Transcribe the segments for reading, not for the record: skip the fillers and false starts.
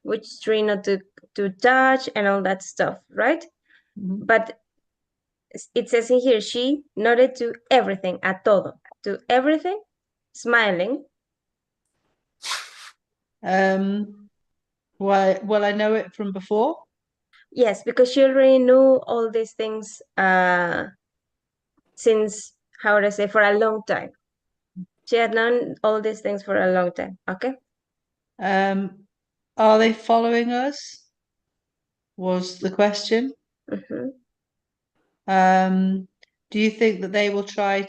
which tree not to touch and all that stuff, right? Mhm. But it says in here, she nodded to everything, a todo, to everything, smiling. Well, I know it from before. Yes, because she already knew all these things since, how would I say, for a long time. She had known all these things for a long time. Okay. Are they following us? Was the question. Mhm. Do you think that they will try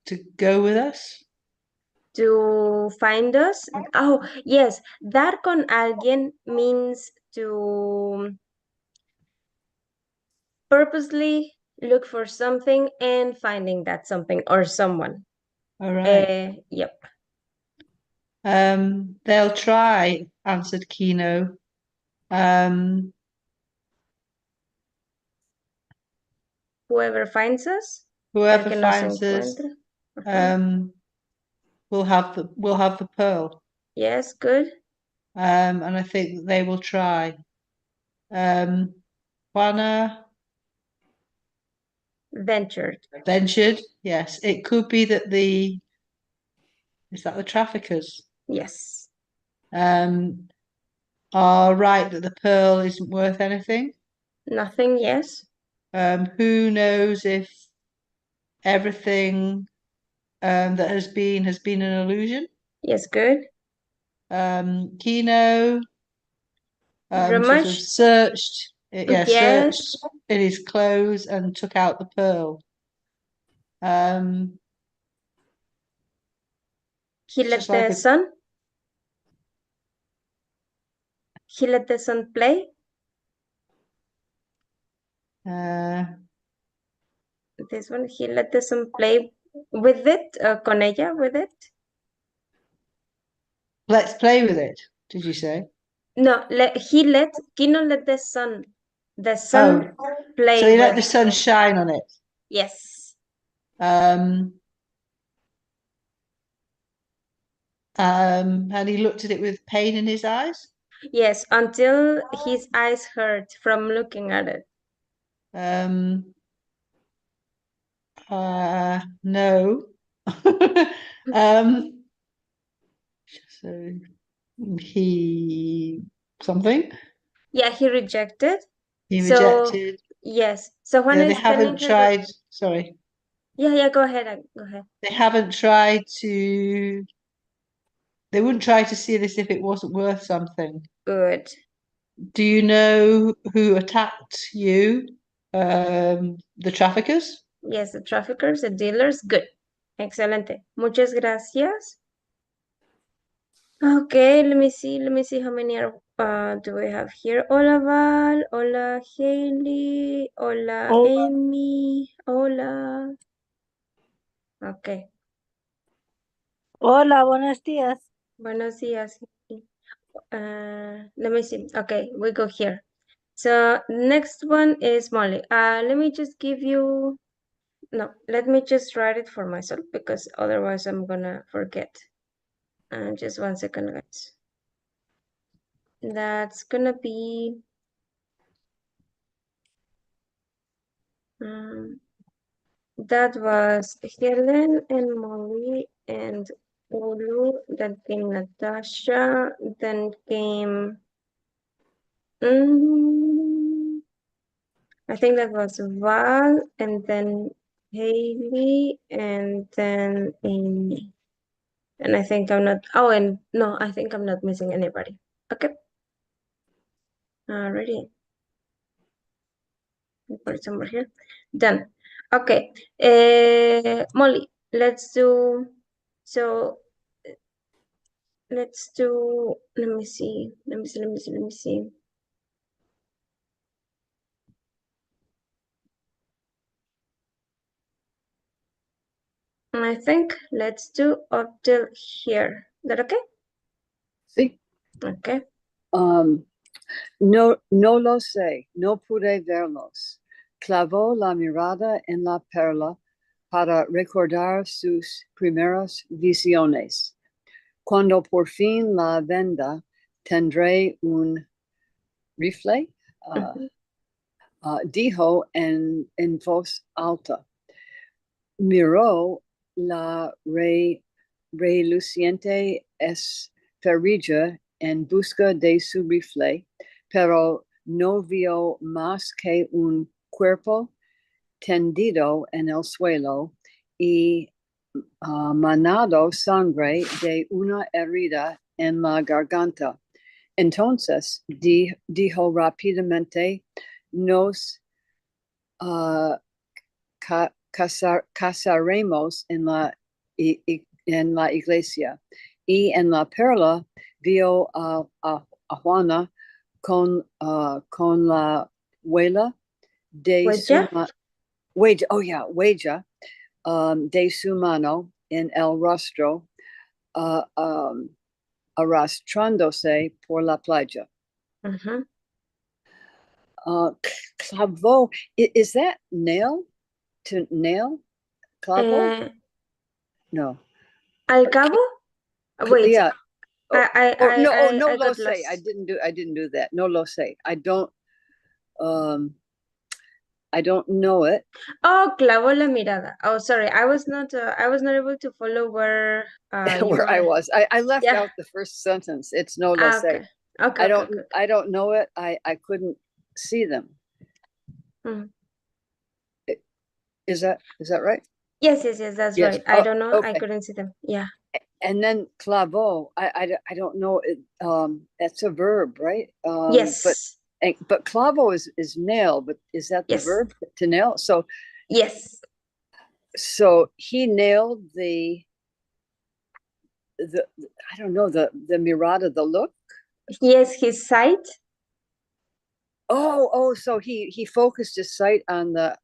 to go with us? To find us. Oh, yes, dar con alguien means to purposely look for something and finding that something or someone. All right. Yep. They'll try, answered Kino. Whoever finds us, el Whoever que nos finds us, encuentre. Uh-huh. will have the pearl. Yes, good. And I think that they will try. Juana Ventured. ventured. Yes, it could be that is that the traffickers? Yes. Are right that the pearl isn't worth anything. Nothing, yes. Who knows if everything that has been an illusion? Yes, good. Kino sort of Rummaged. searched, Yes. searched in his clothes and took out the pearl. He Just let like the sun. He let the sun play. This one, he let the sun play with it, con ella, with it. let's play with it. Did you say? No, Kino let the Oh, sun so play he let with. the sun shine on it. Yes. Um, and he looked at it with pain in his eyes. Yes, until his eyes hurt from looking at it. Um, no. um, so he something Yeah, he rejected. he So, rejected. yes. So Juana Yeah, they is telling haven't her that, tried. Sorry, yeah, go ahead, go ahead. they haven't tried to. They wouldn't try to see this if it wasn't worth something. Good. Do you know who attacked you? The traffickers? Yes, the traffickers, the dealers, good. Excelente. Muchas gracias. Okay, let me see how many do we have here. Hola Val, hola Hailey, hola Amy, hola. Okay, Hola, buenos días. buenos días. Let me see. Okay, we go here. So next one is Molly. Let me just give you, no, let me just write it for myself because otherwise I'm gonna forget. Just 1 second, guys. That's gonna be that was Helen and Molly and Ulu. Then came Natasha. Then came I think that was Val, and then Haley, and then Amy. And I think I'm not. Oh, and no, I think I'm not missing anybody. Okay. Alrighty. Put it somewhere here. Done. Okay. Molly, let's do. So let's do. Let me see. Let me see. Let me see. Let me see. I think let's do up till here. Is that okay? Sí. Okay. No, no lo sé, no pude verlos. Clavó la mirada en la perla para recordar sus primeras visiones. Cuando por fin la venda, tendré un rifle, dijo en voz alta. Miró la reluciente esferilla en busca de su rifle, pero no vio más que un cuerpo tendido en el suelo y manado sangre de una herida en la garganta. Entonces dijo rápidamente, nos casaremos en la iglesia. Y en la perla vio a Juana con la huella de su huella de su mano en el rostro, arrastrándose por la playa. Clavo, is that nail? To nail? Clavo? No. Al cabo? Wait. Yeah. No I lo got sé. lost. I didn't do that. No lo sé. I don't know it. Oh, clavó la mirada. Oh, sorry. I was not able to follow where you Where I were. was. I left Yeah. out the first sentence. It's no lo sé. Okay. Okay. I don't know it. I couldn't see them. Mhm. Is that right? Yes, that's Yes. right. I don't know. I Okay. couldn't see them. Yeah. And then clavo, I don't know it. That's a verb, right? Yes. But clavo is nail, but is that the Yes. verb to nail? So Yes. so he nailed the I don't know, the mirada, the look. Yes, his sight. Oh, so he focused his sight on the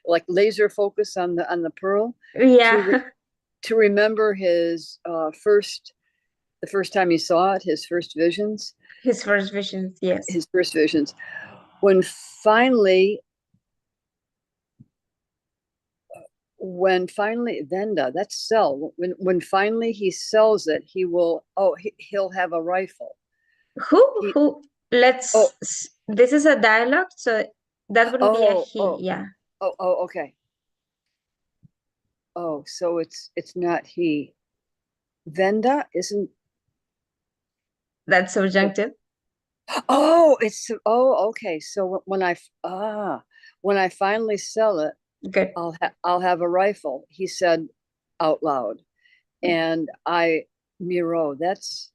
like laser focus on the pearl. Yeah. To remember his the first time he saw it, his first visions. His first visions, yes. His first visions. When finally Venda, that's sell. When finally he sells it, he'll have a rifle. Who this is a dialogue, so that wouldn't be a he. Yeah. Okay. Oh, so it's not he. Venda isn't. That's subjunctive. Okay. So when I finally sell it, good. I'll have a rifle, he said out loud. And Miro, that's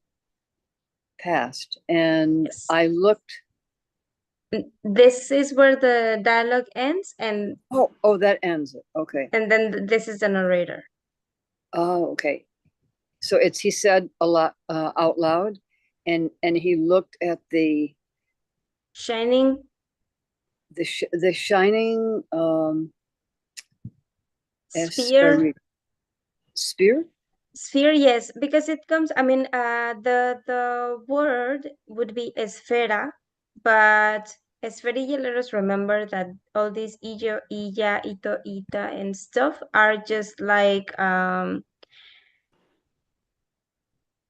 past. And yes. I looked. This is where the dialogue ends, and that ends it. Okay. And then this is the narrator. Oh, okay. So he said a lot out loud, and he looked at the shining. The shining sphere. Sphere, yes, because it comes. I mean, the word would be esfera, but esferilla. Let us remember that all these illo, illa, ito, ita, and stuff are just like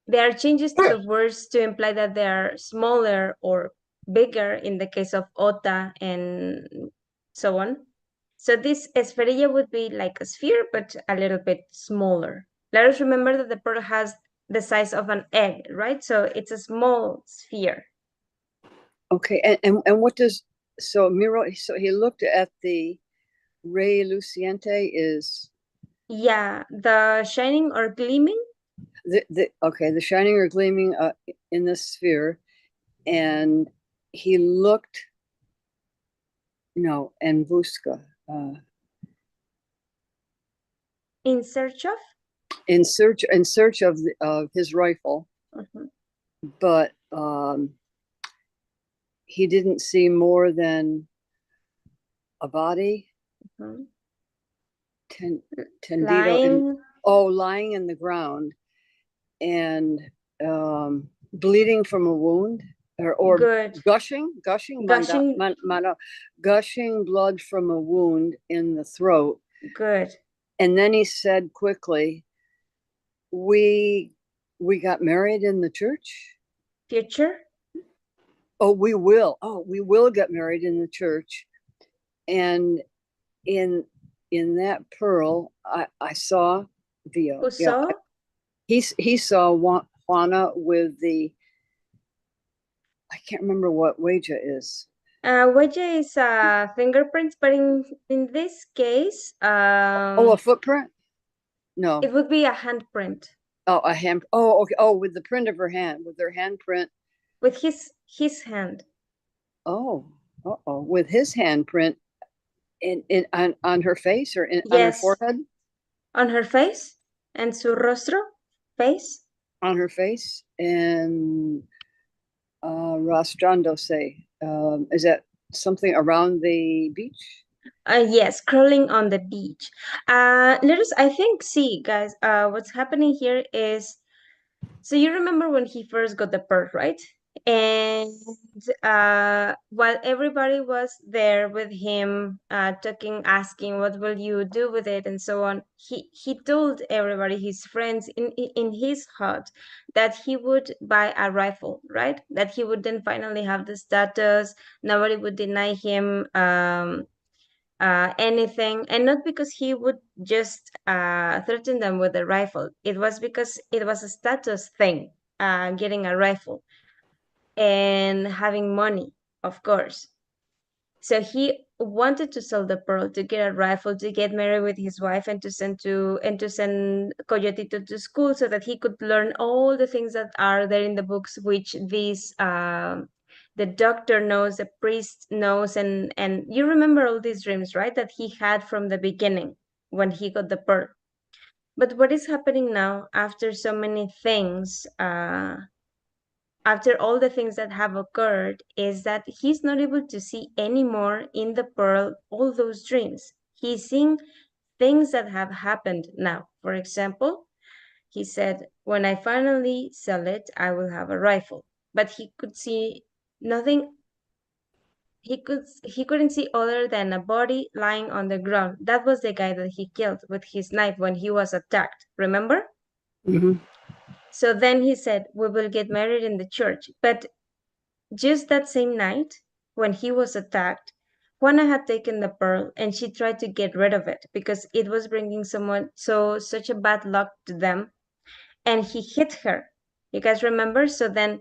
they are changes to the words to imply that they are smaller or bigger in the case of ota and so on. So this esferilla would be like a sphere, but a little bit smaller. Let us remember that the pearl has the size of an egg, right? So it's a small sphere. Okay, and what does, so Miro, so he looked at the ray luciente is? Yeah, the shining or gleaming. The shining or gleaming in the sphere, and he looked, en busca. In search of? In search of his rifle, but he didn't see more than a body. Tendido lying in the ground, and bleeding from a wound, or good. gushing blood from a wound in the throat. Good. And then he said quickly, we got married in the church. Future? Oh, we will. Oh, we will get married in the church. And in that pearl, I saw Vio. Who Yeah, saw? he saw Juana with the, I can't remember what Weja is. Huella is fingerprints, but in this case, Oh, a footprint? No. it would be a handprint Oh, a hand. Oh, okay. Oh, with the print of her hand, with her handprint. with his hand. Oh, oh, with his handprint in on her face or on her Yes, forehead, on her face and su rostro face. on her face, and Rastrándose. Is that something around the beach? Yes, crawling on the beach. Let us, I think, see, guys, what's happening here is, so you remember when he first got the pearl, right? And while everybody was there with him, talking, asking, "What will you do with it?" and so on, he told everybody, his friends in his hut, that he would buy a rifle, right? That he would then finally have the status. Nobody would deny him anything, and not because he would just threaten them with a rifle. It was because it was a status thing, getting a rifle and having money, of course. So he wanted to sell the pearl to get a rifle, to get married with his wife, and to send Coyotito to school so that he could learn all the things that are there in the books, which these the doctor knows, the priest knows, and you remember all these dreams, right? That he had from the beginning when he got the pearl. But what is happening now after so many things? After all the things that have occurred, is that he's not able to see anymore in the pearl all those dreams. He's seeing things that have happened now. For example, he said, "When I finally sell it, I will have a rifle." But he could see nothing. He couldn't see other than a body lying on the ground. That was the guy that he killed with his knife when he was attacked. Remember? Mm-hmm. So then he said, "We will get married in the church." But just that same night, when he was attacked, Juana had taken the pearl and she tried to get rid of it because it was bringing such a bad luck to them. And he hit her. You guys remember? So then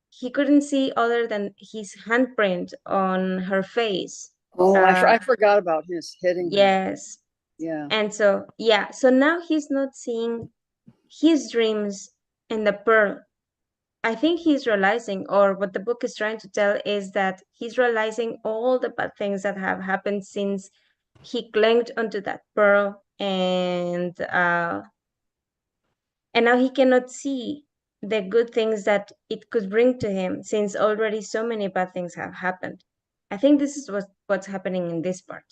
he couldn't see other than his handprint on her face. Oh, Uh, I forgot about his hitting her. yes. Yeah. And so, yeah, so now he's not seeing his dreams in the pearl. I think he's realizing, or what the book is trying to tell, is that he's realizing all the bad things that have happened since he clinged onto that pearl, and now he cannot see the good things that it could bring to him, since already so many bad things have happened. I think this is what's happening in this part.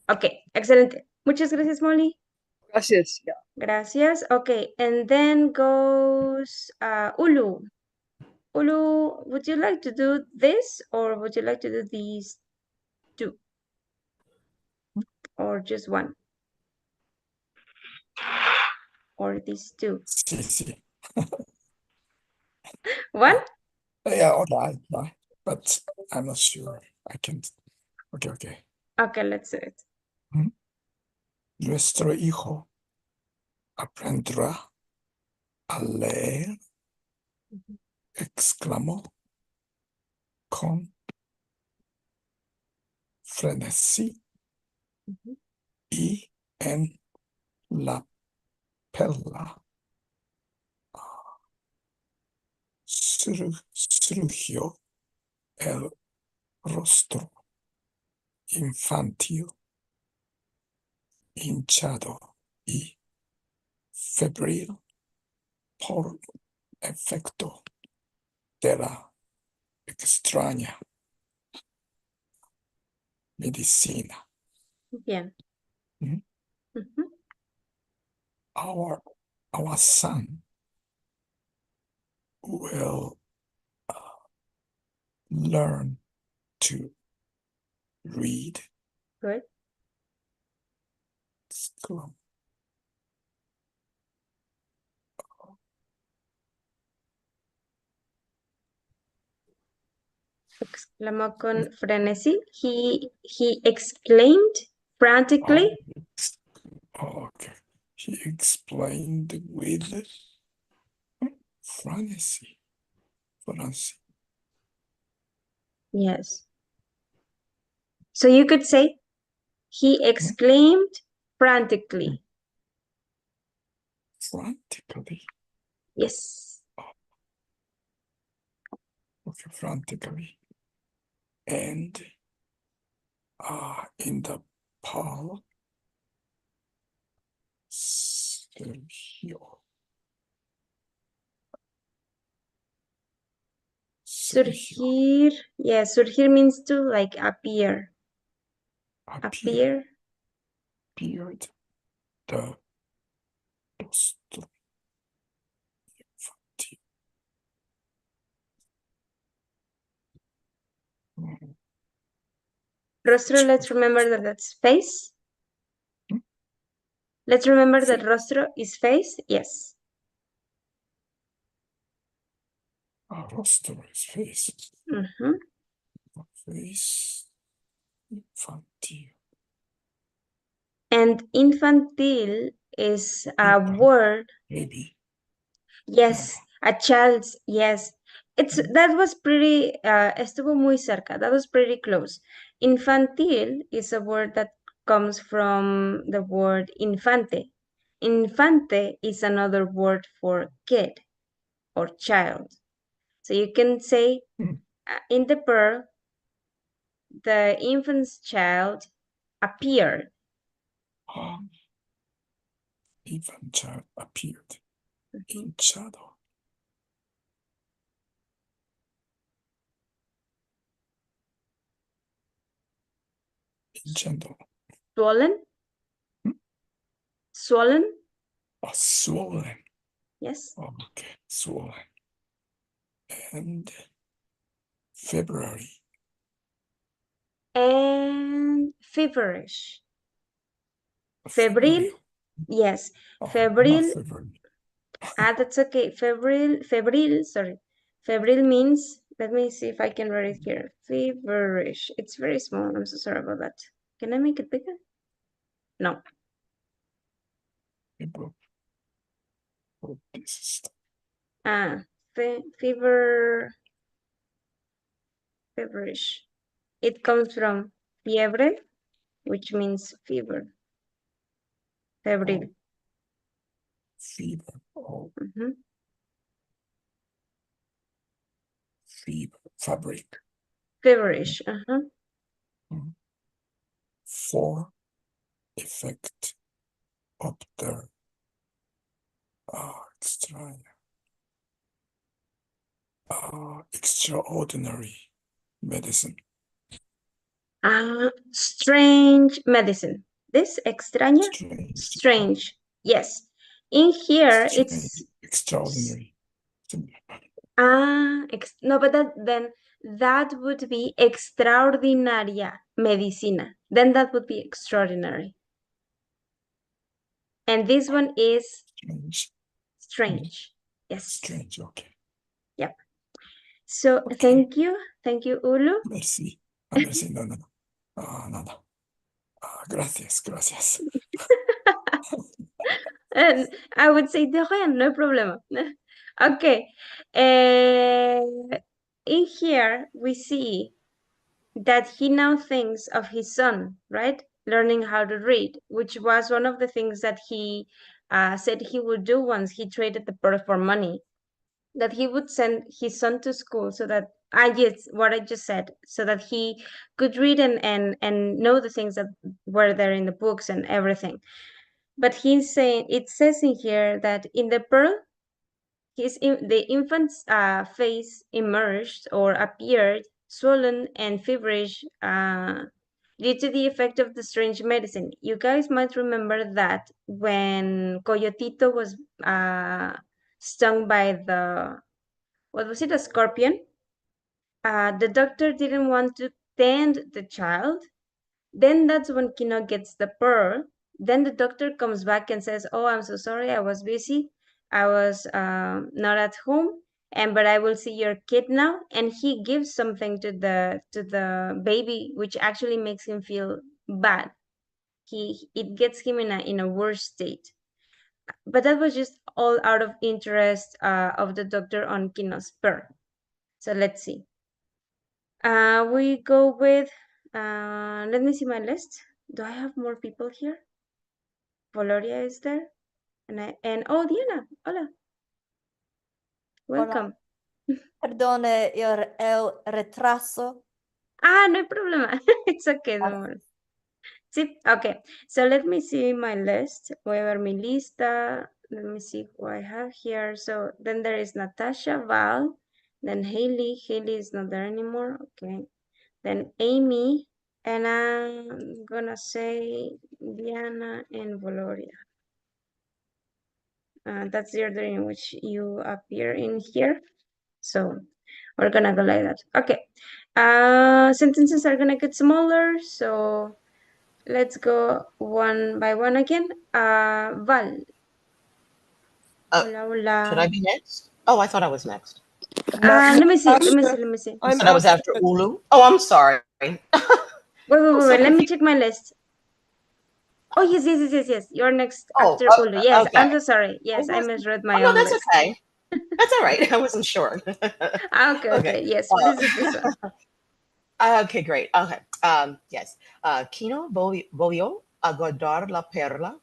Okay, excelente. Muchas gracias, Molly. Gracias. Yeah. Gracias. Okay, and then goes Ulu. Ulu, would you like to do this, or would you like to do these two? Or just one? Or these two? Sí, sí. One? Yeah, all right, yeah. But I'm not sure. I can't. Okay, okay. Okay, let's do it. Nuestro hijo aprenderá a leer, exclamó con frenesí y en la perla surgió el rostro infantil, hinchado y febril por efecto de la extraña medicina. Bien. Mhm. Ujú. Our son will learn to read, Good. exclam- Exclamó con frenesí. He exclaimed frantically. Okay. He explained with frenesy. Frenesy. Yes. So you could say he exclaimed frantically. Frantically. Yes. Okay, frantically. And in the parlor, Sergio. Surgir. Yes, surgir means to like appear. Appear. Appeared the rostro infantile. Rostro, let's remember that that's face. Let's remember that rostro is face. Yes. Rostro is face. Face infantile. And infantil is a word. Maybe. Yes, a child's. Yes. That was pretty, estuvo muy cerca. That was pretty close. Infantil is a word that comes from the word infante. Infante is another word for kid or child. So you can say in the verb, the infant's child appeared. Infant child appeared in shadow. In shadow. Swollen? Swollen? Swollen. Yes. Okay, swollen. And February. And feverish. Febril? Yes. Febril. That's okay. Febril, sorry. Febril means, let me see if I can write it here. Feverish. It's very small. I'm so sorry about that. Can I make it bigger? No. Fever. Feverish. It comes from fiebre, which means fever. Febril. Fever. Fever. Fabric. Feverish. For effect of the extraordinary medicine. Strange medicine. This extraña? Strange. Yes. In here, it's extraordinary. No, but that would be extraordinaria medicina. Then that would be extraordinary. And this one is strange. Yes. Strange, okay. Yep. So thank you, Ulu. Merci. Merci, no. Nada. Gracias. And I would say de rien, no problem. Okay. In here, we see that he now thinks of his son, right? Learning how to read, which was one of the things that he said he would do once he traded the bird for money, that he would send his son to school so that, yes, what I just said, so that he could read and know the things that were there in the books and everything. But he's saying, it says in here that in the pearl, the infant's face emerged or appeared swollen and feverish due to the effect of the strange medicine. You guys might remember that when Coyotito was stung by what was it, a scorpion? The doctor didn't want to tend the child. Then that's when Kino gets the pearl. Then the doctor comes back and says, "Oh, I'm so sorry, I was busy. I was not at home." but I will see your kid now, and he gives something to the baby, which actually makes him feel bad. It gets him in a worse state. But that was just all out of interest of the doctor on Kino's pearl. So let's see. We go with, let me see my list. Do I have more people here? Valoria is there. And oh, Diana, hola. Welcome. Perdone el retraso. No hay problema. It's okay, don't worry. Sí, okay. So let me see my list. Voy a ver mi lista. Let me see who I have here. So then there is Natasha, Val, then Haley. Haley is not there anymore. Okay. Then Amy, and I'm gonna say Diana and Valoria. That's the order in which you appear in here. So we're gonna go like that. Okay. Sentences are gonna get smaller, so let's go one by one again. Val. Hola, hola. Should I be next? Oh, I thought I was next. Let me see. Let me see. After- Let me see. You said I was after Ulu. Oh, I'm sorry. Wait. so Let me confused. check my list. Oh, yes. You're next Oh, after Ulu. Yes, okay. I'm so sorry. Yes, I misread my no, own that's list. okay. That's all right. I wasn't sure. Okay. Yes, please do this one. Okay, great. Okay. Yes. Kino volvió a guardar la perla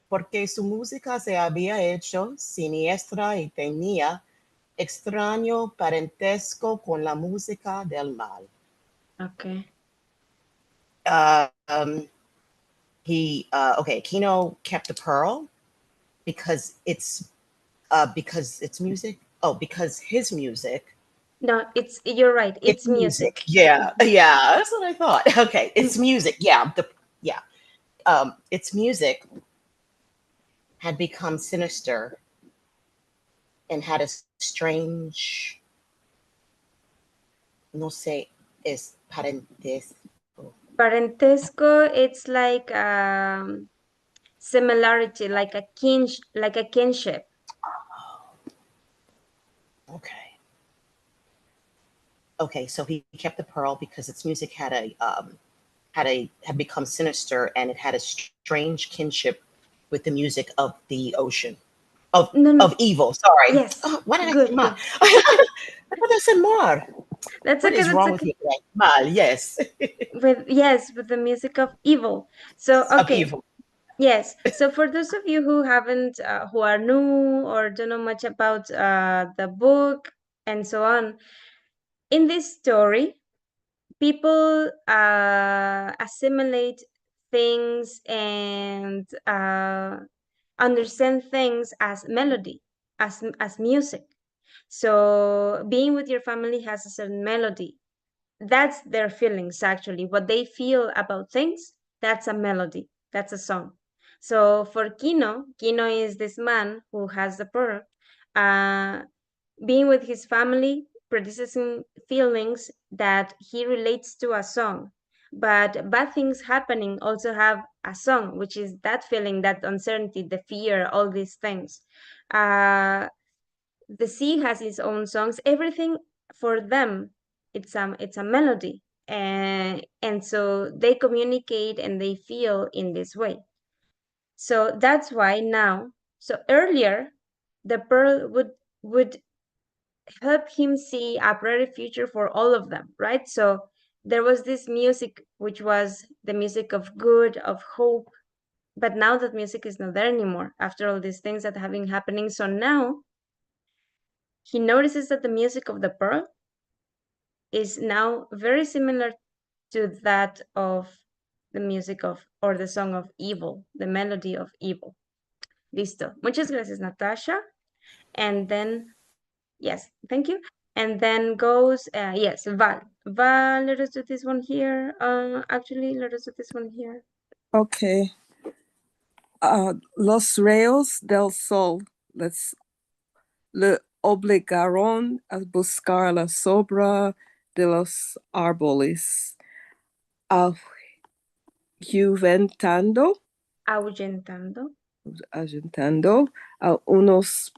porque su música se había hecho siniestra y tenía extraño parentesco con la música del mal. Okay. Kino kept the pearl because it's music. Oh, because his music. No, you're right. It's music. Yeah, yeah, that's what I thought. Okay, it's music. Yeah, its music had become sinister and had a strange, no sé, es parentesco. Parentesco, it's like similarity, like a kinship. Okay. Okay, so he kept the pearl because its music had become sinister, and it had a strange kinship with the music of the ocean. Of evil. Sorry. Yes. Why did I Good, say mal? good. I thought I said mar. That's What okay. is That's wrong with okay. me today? Mal, yes. With the music of evil. So Of okay. evil. Yes. So for those of you who haven't, who are new or don't know much about the book and so on, in this story, people assimilate things and understand things as melody, as music. So being with your family has a certain melody. That's their feelings, actually. What they feel about things, that's a melody, that's a song. So for Kino is this man who has the pearl. Being with his family produces feelings that he relates to a song. But bad things happening also have a song, which is that feeling, that uncertainty, the fear, all these things. The sea has its own songs. Everything for them, it's a melody, and so they communicate and they feel in this way. So that's why now. So earlier, the pearl would help him see a brighter future for all of them, right? So there was this music which was the music of good, of hope, but now that music is not there anymore after all these things that have been happening. So now he notices that the music of the pearl is now very similar to that of the music of, or the song of evil, the melody of evil. Listo. Muchas gracias, Natasha. And then, yes, thank you. And then goes, yes, Val. Val, let us do this one here. Actually, let us do this one here. Okay. Los rayos del sol le obligaron a buscar la sombra de los árboles, ahuyentando Ahuyentando a unos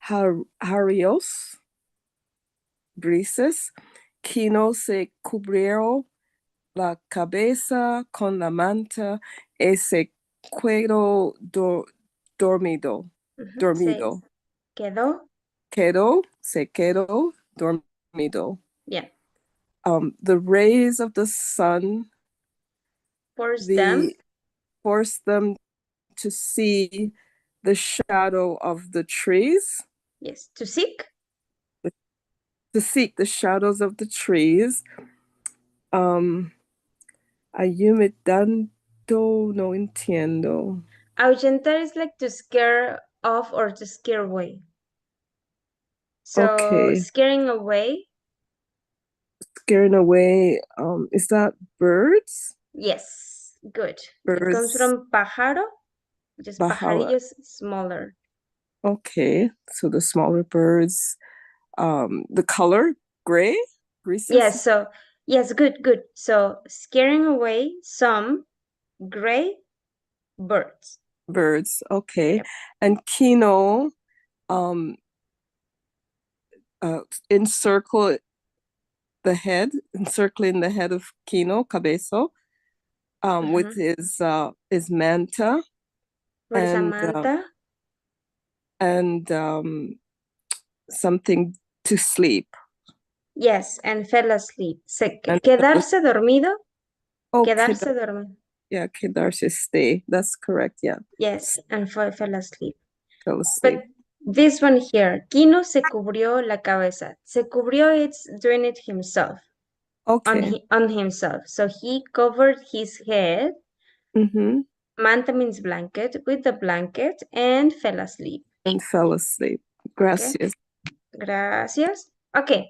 Harios grises. Kino se cubrió la cabeza con la manta y se quedó dormido. Mhm. Dormido. Quedó. Se quedó dormido. Yeah. The rays of the sun Force them. force them to see the shadow of the trees, Yes. To seek. to seek the shadows of the trees. Ayumitando no entiendo. Ahuyentar is like to scare off or to scare away. So Okay. scaring away. Scaring away. Is that birds? Yes. Good. It comes Birds. from pájaro. Just Bajala. pajarillos smaller. Okay. So the smaller birds. The color gray. Grises? Yes. So yes. Good. Good. So scaring away some gray birds. Birds. Okay. Yep. And Kino. Encircling the head of Kino Cabezo, with his manta. What is a and manta? and something to sleep. Yes, and fell asleep. And Quedarse dormido. Oh, Quedarse dormido. yeah, quedarse stay. That's correct. Yeah, Yes, and fell asleep. fell asleep. But this one here, Kino se cubrió la cabeza. Se cubrió, it's doing it himself. Okay. On himself. So he covered his head. Mm-hmm. Manta means blanket, with the blanket, and fell asleep. And fell asleep. Gracias. Okay. Gracias. Okay.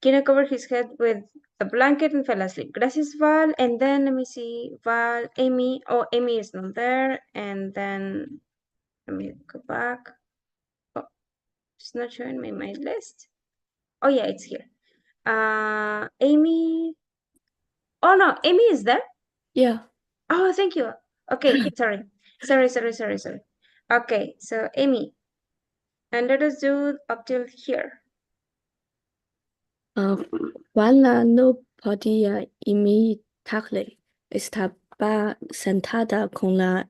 Kino covered his head with a blanket and fell asleep. Gracias, Val. And then let me see, Val, Amy. Oh, Amy is not there. And then let me go back. Oh, it's not showing me my list. Oh yeah, it's here. Amy. Oh no, Amy is there. Yeah. Oh, thank you. Okay, sorry. Okay, so Amy, and let us do up till here. Juana no podía imitarle. Estaba sentada con la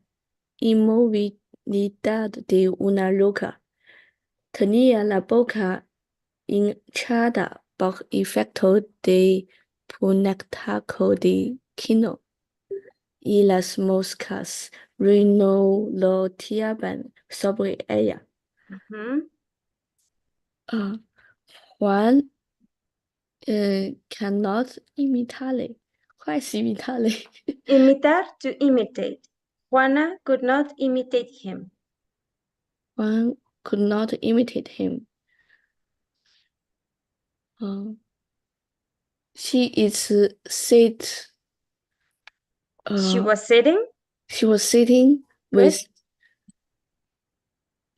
inmovilidad de una loca. Tenía la boca hinchada por efecto de puñetazo de quino. Y las moscas revoloteaban sobre ella. Juan cannot imitarle. ¿Cuál es imitarle? Imitar, to imitate. Juana could not imitate him. Juan could not imitate him. She is sit. She was sitting. She was sitting with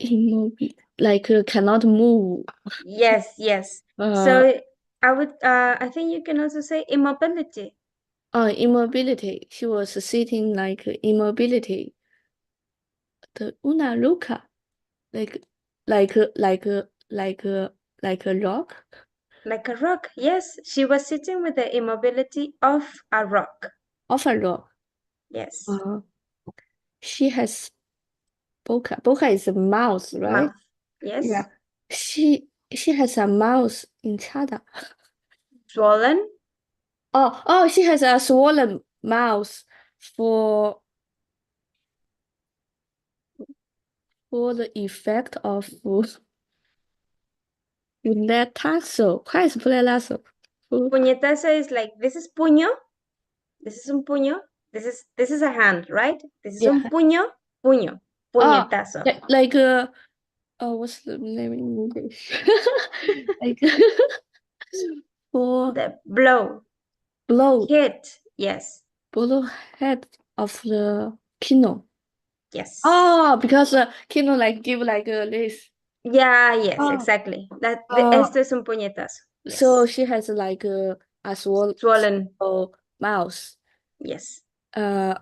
immobile, like cannot move. Yes. So I would. I think you can also say immobility. Immobility. She was sitting like immobility. The una loca, like a rock. Like a rock. Yes, she was sitting with the immobility of a rock. Of a rock. Yes. She has boca. Boca is a mouse, right? Mouth. Yes. Yeah. She has a mouse hinchada. Swollen. Oh, she has a swollen mouth for the effect of puñetazo. ¿Cuál es puñetazo? Puñetazo is like, this is puño. This is un puño. This is a hand, right? This is un puño. Puñetazo. Like what's the name in English? Like for the blow. Hit. Yes. Blow head of the kino. Yes. Oh, because kino like give like this. Yeah. Yes. Exactly. Esto es un puñetazo. Yes. So she has like a swollen mouth. Yes. And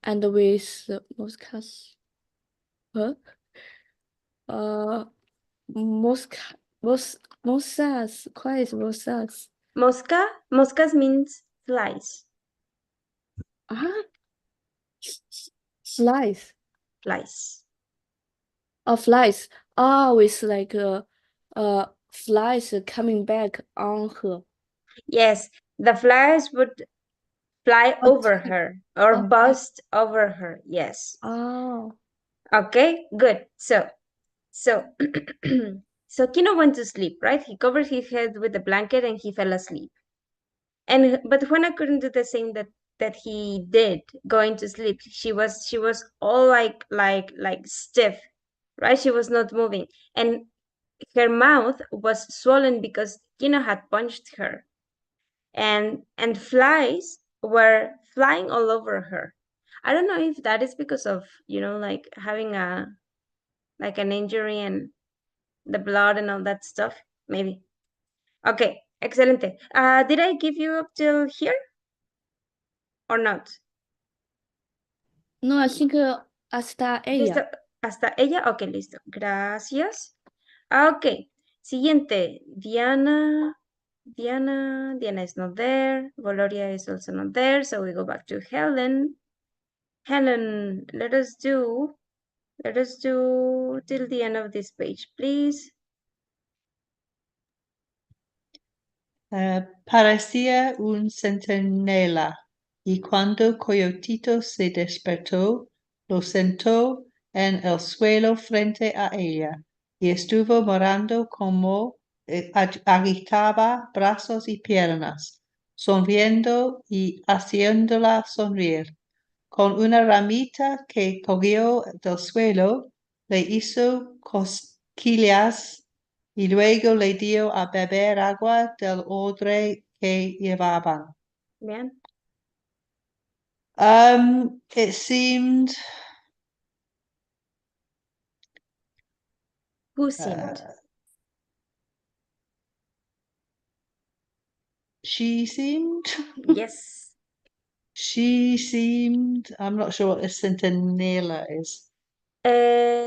with moscas. Mosas. ¿Cuál es mosas? Moscas means flies. Ah, flies. Flies. Oh, flies. Oh, it's like flies coming back on her. Yes, the flies would fly Oh, over her or okay. bust over her. Yes. Oh, Okay, good. So so Kino went to sleep, right? He covered his head with a blanket and he fell asleep. But Juana couldn't do the same that he did going to sleep. She was all like stiff, right? She was not moving. And her mouth was swollen because Kino had punched her. And flies were flying all over her. I don't know if that is because of, like having like an injury and the blood and all that stuff. Maybe. Okay, excelente. Did I give you up till here or not? no, I think hasta ¿Listo? ella. ¿Hasta ella? Ok, listo. Gracias. Ok. Siguiente. Diana is not there. Valoria is also not there. So we go back to Helen. Helen, let us do till the end of this page, please. Parecía un centinela, y cuando Coyotito se despertó, lo sentó en el suelo frente a ella, y estuvo mirando como agitaba brazos y piernas, sonriendo y haciéndola sonreír. Con una ramita que cogió del suelo, le hizo cosquillas y luego le dio a beber agua del odre que llevaban. Bien. It seemed Who seemed? she seemed Yes. she seemed. I'm not sure what a centinela is.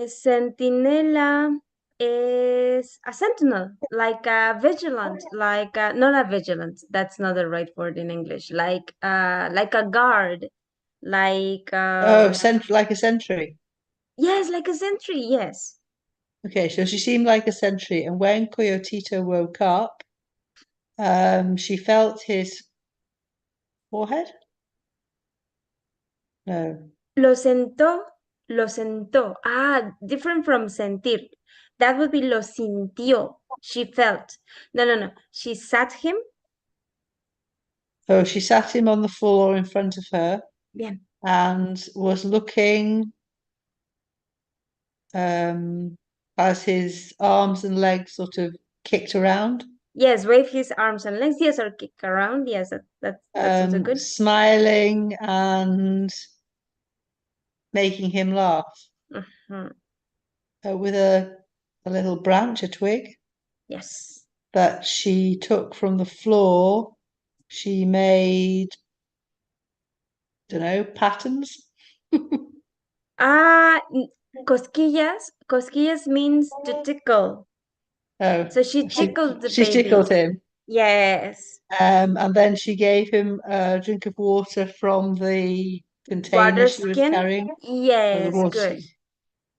Centinela is a sentinel, like a vigilant, like not a vigilant. That's not the right word in English. Like a guard, like Oh, like a sentry. yes, like a sentry. Yes. Okay, so she seemed like a sentry, and when Coyotito woke up, she felt his forehead. No. Lo sentó. Ah, different from sentir. That would be lo sintió. She felt. No. She sat him. Oh, she sat him on the floor in front of her Bien. and was looking as his arms and legs sort of kicked around. Yes, wave his arms and legs. Yes, or kick around. Yes, that's also good. Smiling and making him laugh Mhm. with a little branch, a twig Yes. that she took from the floor. She made, don't know, patterns. Ah, cosquillas. Cosquillas means to tickle. Oh, So she tickled the she baby. tickled him. Yes. And then she gave him a drink of water from the container Water she was skin. carrying. Yes, Water good. skin.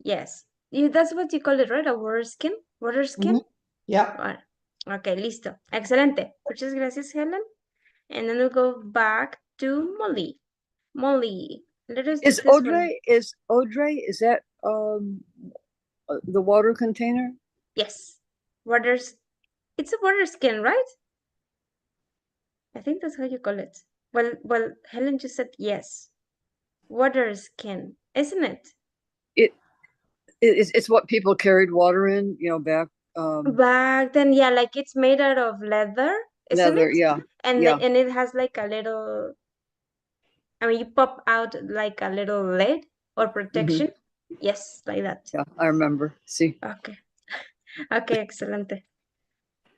Yes. That's what you call it, right? A water skin? Water skin? Yeah. Right. Okay, listo. Excelente. Muchas gracias, Helen. And then we'll go back to Molly. Molly, let us do Is this one. Odre, is that the water container? Yes. It's a water skin, right? I think that's how you call it. Well, Helen just said yes. Water skin, isn't it? It's what people carried water in, back Back then, yeah, like it's made out of leather, isn't leather, it? yeah. And Yeah. and it has like a little, I mean, you pop out like a little lid or protection. Yes, like that. Yeah, I remember. See. Okay. Okay, excelente.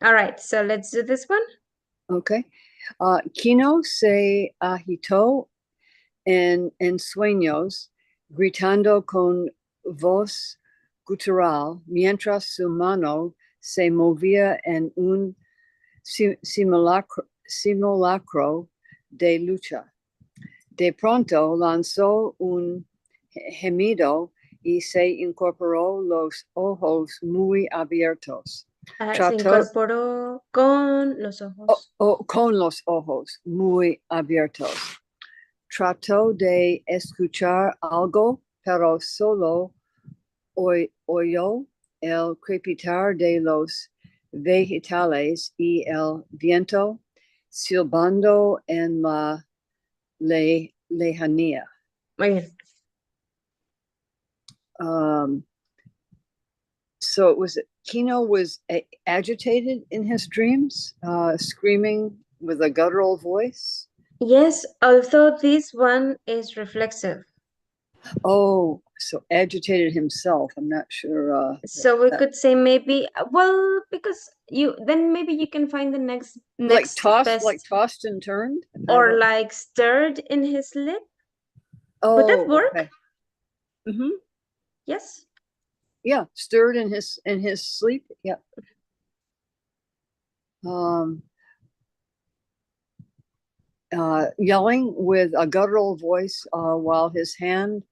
All right, so let's do this one. Okay. Kino se agitó en sueños, gritando con voz gutural, mientras su mano se movía en un simulacro de lucha. De pronto lanzó un gemido y se incorporó los ojos muy abiertos. Se incorporó con los ojos. Con los ojos muy abiertos. Trató de escuchar algo, pero solo oyó el crepitar de los vegetales y el viento silbando en la lejanía. Muy bien. So it was Kino was agitated in his dreams, screaming with a guttural voice. Yes, although this one is reflexive. Oh, so agitated himself. I'm not sure. So we could say maybe, well, because maybe you can find the next like best, tossed and turned, or like stirred in his lip. Oh, would that work? Okay. Mm-hmm. Yes. Yeah, stirred in his sleep. Yeah. Yelling with a guttural voice while his hand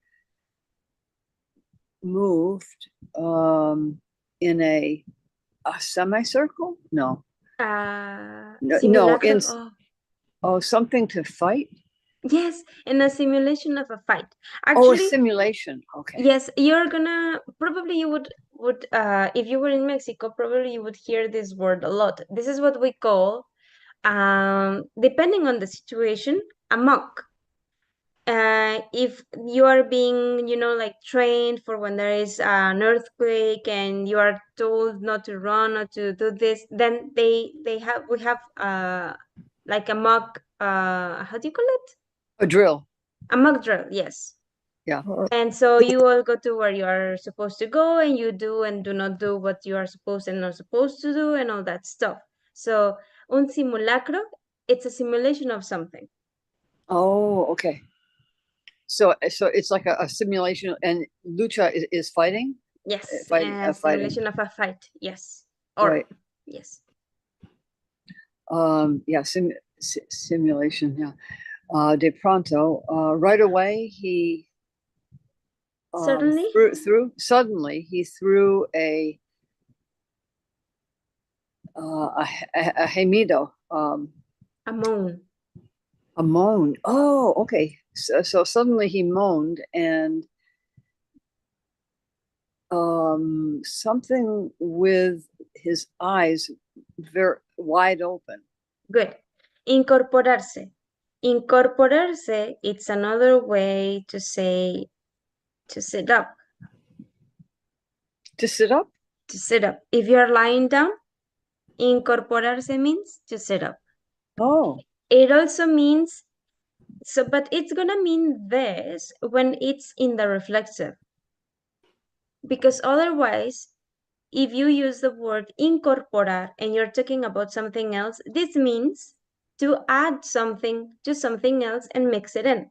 moved in a semicircle. No, something to fight. Yes, in a simulation of a fight. Actually, a simulation. Okay. Yes, you're gonna probably you would if you were in Mexico, probably you would hear this word a lot. This is what we call, depending on the situation, a mock. If you are being, like trained for when there is an earthquake and you are told not to run or to do this, then we have like a mock, how do you call it? A drill. A mock drill, yes. Yeah. And so you all go to where you are supposed to go, and you do and do not do what you are supposed and not supposed to do, and all that stuff. So un simulacro, it's a simulation of something. Oh, okay. So it's like a simulation, and lucha is fighting. Yes, a simulation of a fight. Yes, or right. Yes. Yeah, simulation. Yeah. De pronto, right away he suddenly suddenly he threw a gemido. A moan. A moan. Oh, okay. So suddenly he moaned, and something with his eyes very wide open. Good. Incorporarse. Incorporarse, it's another way to say to sit up. To sit up? To sit up. If you're lying down, incorporarse means to sit up. Oh. It also means, but it's gonna mean this when it's in the reflexive. Because otherwise, if you use the word incorporar and you're talking about something else, this means to add something to something else and mix it in.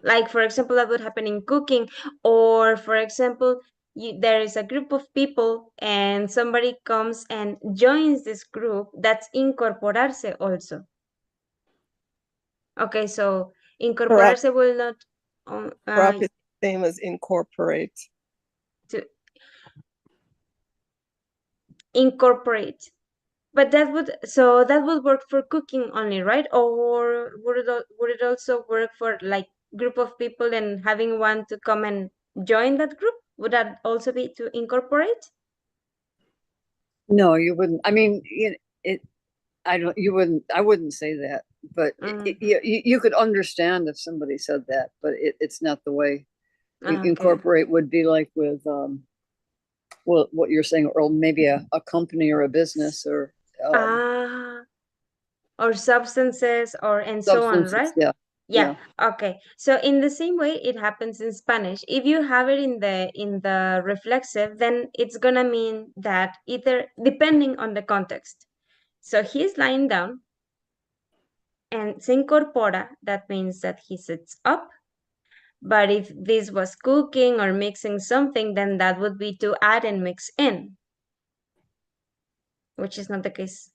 Like, for example, that would happen in cooking, or for example, there is a group of people and somebody comes and joins this group. That's incorporarse also. Okay, so incorporarse will not. Same as incorporate. To incorporate, but that would work for cooking only, right? Or would it also work for like group of people and having one to come and join that group? Would that also be to incorporate? No, you wouldn't. I mean, I wouldn't say that, but you could understand if somebody said that, but it's not the way. Okay. Incorporate would be like with what you're saying, or maybe a company or a business or substances so on, right? Yeah. Okay, so in the same way it happens in Spanish. If you have it in the reflexive, then it's gonna mean that either, depending on the context. So he's lying down, and se incorpora, that means that he sits up, But if this was cooking or mixing something, then that would be to add and mix in, which is not the case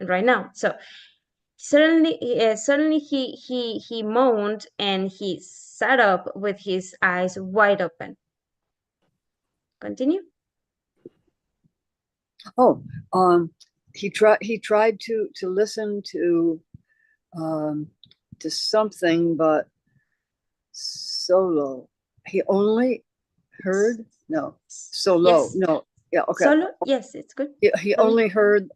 right now. So suddenly he moaned and he sat up with his eyes wide open. Continue. Oh, he tried to listen to something, but solo. He only heard solo. Yes. No, yeah, okay. Solo, yes, it's good. He only heard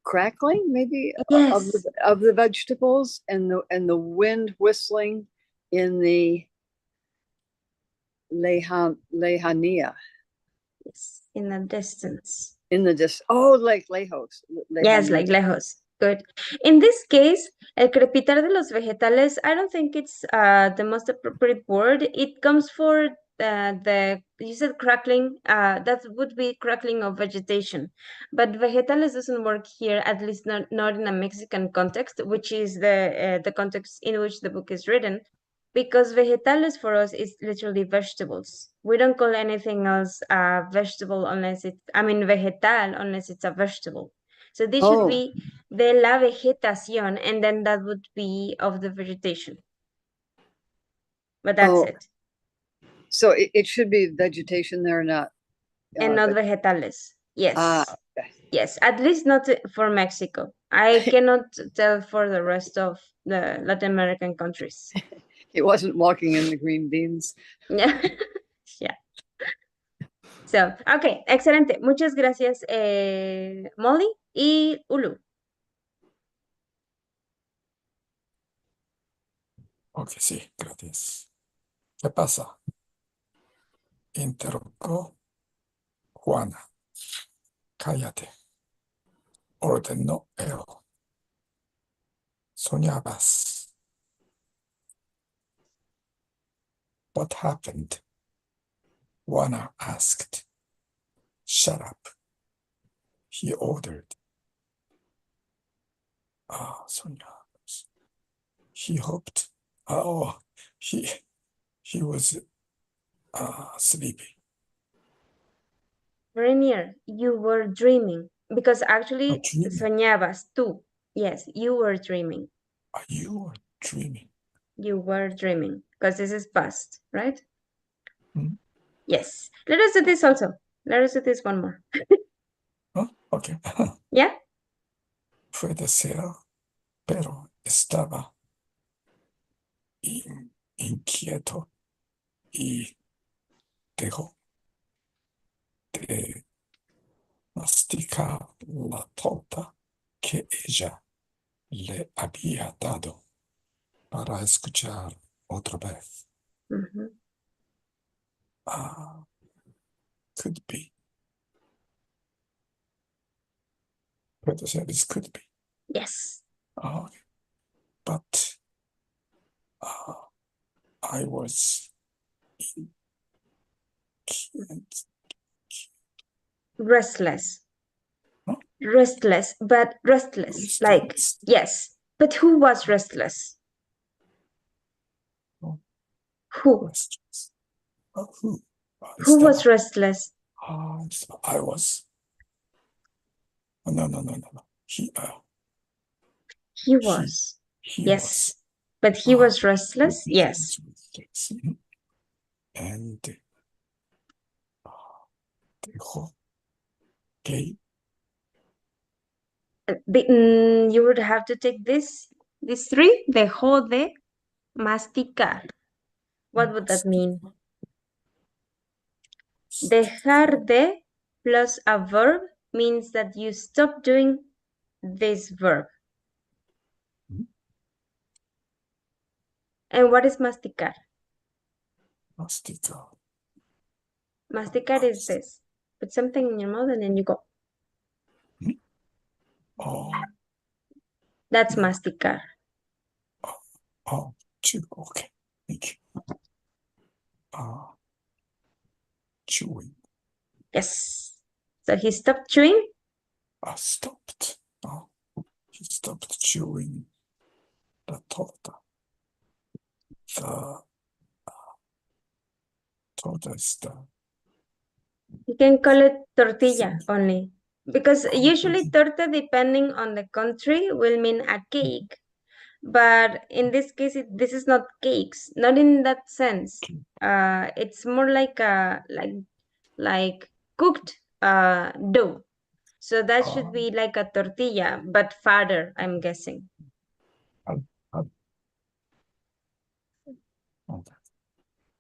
crackling, maybe, Yes. of the vegetables and the wind whistling in the lejania. Yes, in the distance. In the like lejos. Yes, like lejos. Good. In this case, el crepitar de los vegetales, I don't think it's the most appropriate word. It comes for you said crackling, that would be crackling of vegetation. But vegetales doesn't work here, at least not in a Mexican context, which is the context in which the book is written. Because vegetales for us is literally vegetables. We don't call anything else a vegetable unless it's, vegetal unless it's a vegetable. So this should be de la vegetación, and then that would be of the vegetation. But that's it. So it should be vegetation there, not and not vegetales. Yes. Okay. Yes, at least not for Mexico. I cannot tell for the rest of the Latin American countries. It wasn't walking in the green beans. Yeah. Yeah. So, okay, excelente. Muchas gracias, Molly y Ulu. Ok, sí, gracias. ¿Qué pasa? Interrogó Juana. Cállate. Ordenó él. Soñabas. What happened? Juana asked. Shut up. He ordered. Soñabas. He hoped. He was sleepy. Very near. You were dreaming. Because actually, Dreaming. soñabas tú. Yes, you were dreaming. You were dreaming. You were dreaming. Because this is past, right? Hmm? Yes. Let us do this also. Let us do this one more. Oh, okay. Yeah? Puede ser, pero estaba inquieto y dejó de masticar la torta que ella le había dado para escuchar otra vez. Could be. Puede ser, this could be. Yes. But I was Restless. Huh? Restless, but restless. Like, yes. But who was restless? Who? Restless. Who? Who was restless? I was. No. He was. He yes. was. But he was restless? Yes. And dejó que you would have to take these three. Dejó de masticar. What would that mean? Dejar de plus a verb means that you stop doing this verb. And what is masticar? masticar. Masticar is this. Put something in your mouth and then you go. That's masticar. Chew. Okay. Thank you. Chewing. Yes. So he stopped chewing? Stopped. He stopped chewing the torta. the torta. You can call it tortilla only. Because usually torta, depending on the country, will mean a cake. But in this case, this is not cakes, not in that sense. It's more like a like cooked dough. So that should be like a tortilla, but fatter, I'm guessing.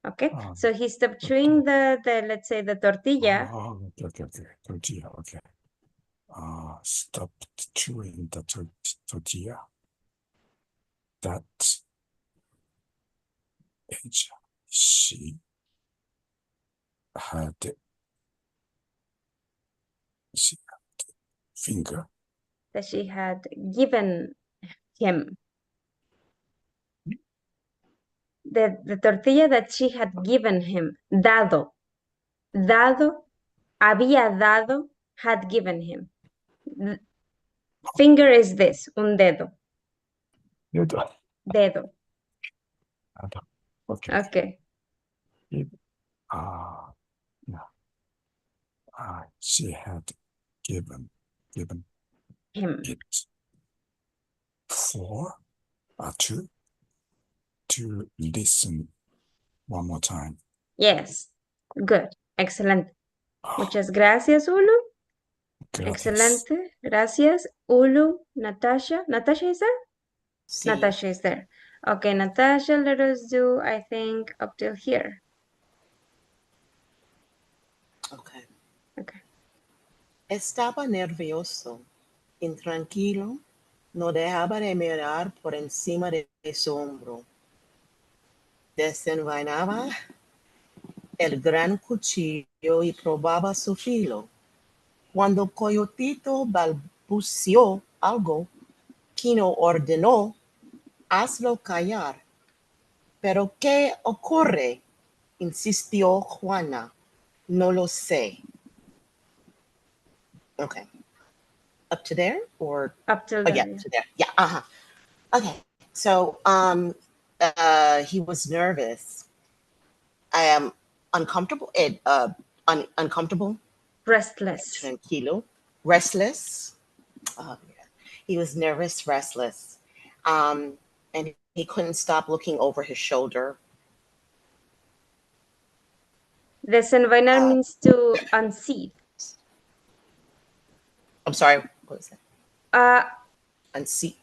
Okay, so he stopped chewing the let's say the tortilla. Okay. Tortilla, okay. Stop chewing the tortilla. That age she had finger. That she had given him. The tortilla that she had given him. Dado. Dado. Había dado. Had given him. Finger is this. Un dedo. Dedo. Okay. Okay. She had given Him. it for to listen one more time. Yes. Good. Excellent. Muchas gracias, Ulu. Gracias. Excelente. Gracias. Ulu, Natasha. Natasha is there? Sí. Natasha is there. Okay, Natasha, let us do, I think, up till here. Okay. Okay. Estaba nervioso, intranquilo, no dejaba de mirar por encima de su hombro. Desenvainaba el gran cuchillo y probaba su filo. Cuando Coyotito balbuceó algo, Kino ordenó, hazlo callar. ¿Pero qué ocurre? Insistió Juana. No lo sé. Okay. Up to there or? Up till there. Yeah, to there. Yeah, uh-huh. Okay. So he was nervous. I am uncomfortable. Uncomfortable. Restless. Tranquilo. Restless. Oh, yeah. He was nervous, restless. And he couldn't stop looking over his shoulder. Desenvainar means to unseat. I'm sorry, what was that? Unsheath.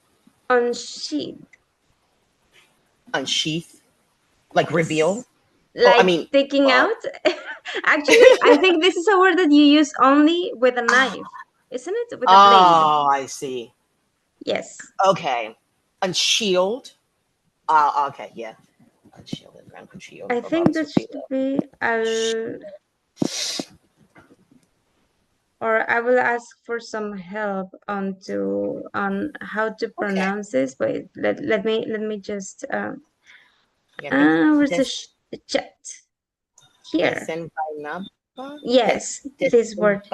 Unsheath. Like reveal? Like taking out? Actually, I think this is a word that you use only with a knife, isn't it? With a blade. Oh, I see. Yes. Okay. Unshield. Okay, yeah. Unshielded, ground concealed. I think that should be or I will ask for some help on how to pronounce this. But let me just where's the chat? Here. Yes, this word.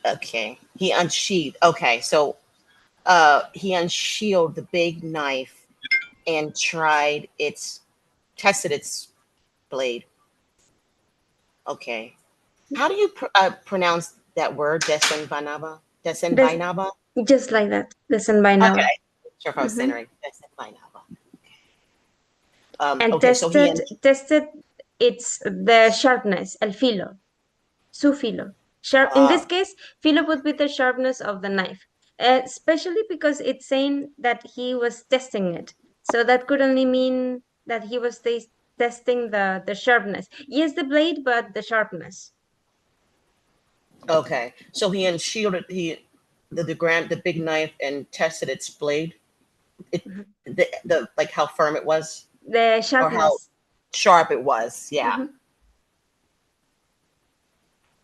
Okay. He unsheathed. Okay, so he unshielded the big knife and tested its blade. Okay. How do you pronounce that word, desenvainaba? Desenvainaba? Just like that, desenvainaba. Okay. Sure, if I was centering. Desenvainaba. And okay, tested it's the sharpness, el filo, su filo. In this case, filo would be the sharpness of the knife, especially because it's saying that he was testing it. So that could only mean that he was testing the sharpness. Yes, the blade, but the sharpness. Okay, so he unshielded the big knife and tested its blade. The like how firm it was. The sharpness. Or how sharp it was. Yeah.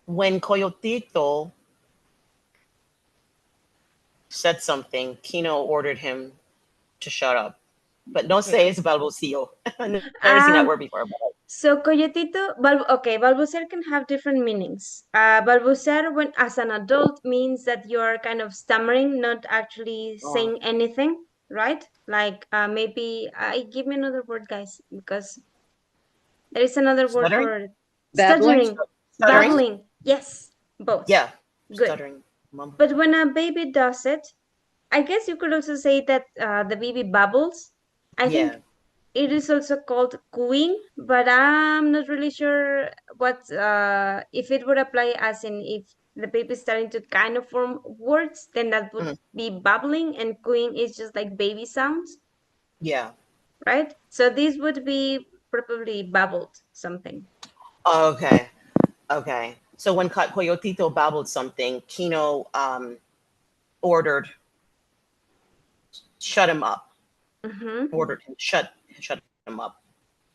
When Coyotito said something, Kino ordered him to shut up. But no sé es balbucio. I've never seen that word before. So Coyotito, balbucear can have different meanings. Balbucear when as an adult means that you are kind of stammering, not actually saying anything. right? Like maybe give me another word, guys, because there is another word Stuttering? for Babbling? stuttering, Stuttering? babbling. Yes, both. Yeah. Good. Stuttering. Mumbling. But when a baby does it, I guess you could also say that the baby babbles. I think Yeah. it is also called cooing, but I'm not really sure what if it would apply as in if the baby is starting to kind of form words, then that would Mm, be babbling, and cooing is just like baby sounds, yeah. right? So this would be probably babbled something. Okay. Okay. So when Coyotito babbled something, Kino ordered shut him up. Mm-hmm. Ordered him shut him up.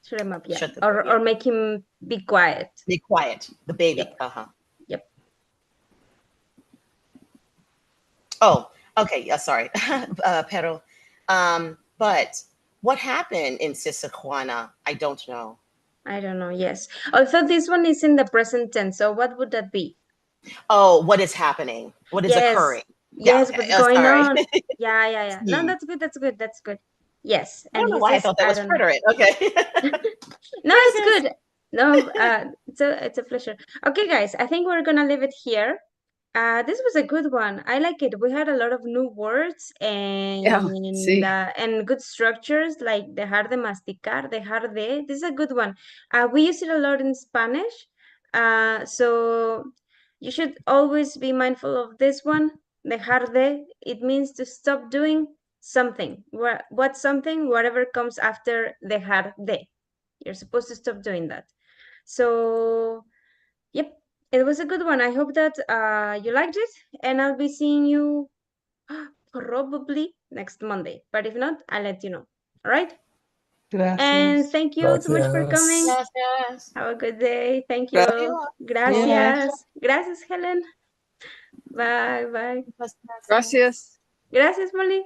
Shut him up, yeah. Shut the baby Or up. make him be quiet. Be quiet. The baby. Yep. Uh-huh. Yep. Oh, okay. Yeah, sorry. Pero but what happened in Sisaquana? I don't know. I don't know. Yes. Also, this one is in the present tense. So what would that be? Oh, what is happening? What is Yes. occurring? Yeah, Yes. okay. What's Oh, going sorry. on? Yeah. Yeah. Yeah. No, Hmm. that's good. That's good. That's good. Yes. I And don't know he why I says, thought that I was don't know. preterite. Okay. No, it's Gracias. good. No, it's a pleasure. Okay, guys, I think we're gonna leave it here. This was a good one. I like it. We had a lot of new words Yeah, see. and good structures like dejar de masticar, dejar de. This is a good one. We use it a lot in Spanish. So you should always be mindful of this one. Dejar de. It means to stop doing something. What's something? Whatever comes after dejar de. You're supposed to stop doing that. So yep, it was a good one. I hope that you liked it, and I'll be seeing you probably next Monday. But if not, I'll let you know. All right. And Gracias. thank you so much for coming. Gracias. Gracias. Have a good day. Thank Gra- you. Yes. Gracias. Gracias, Helen. Bye, bye. Gracias. Gracias. Gracias, Molly.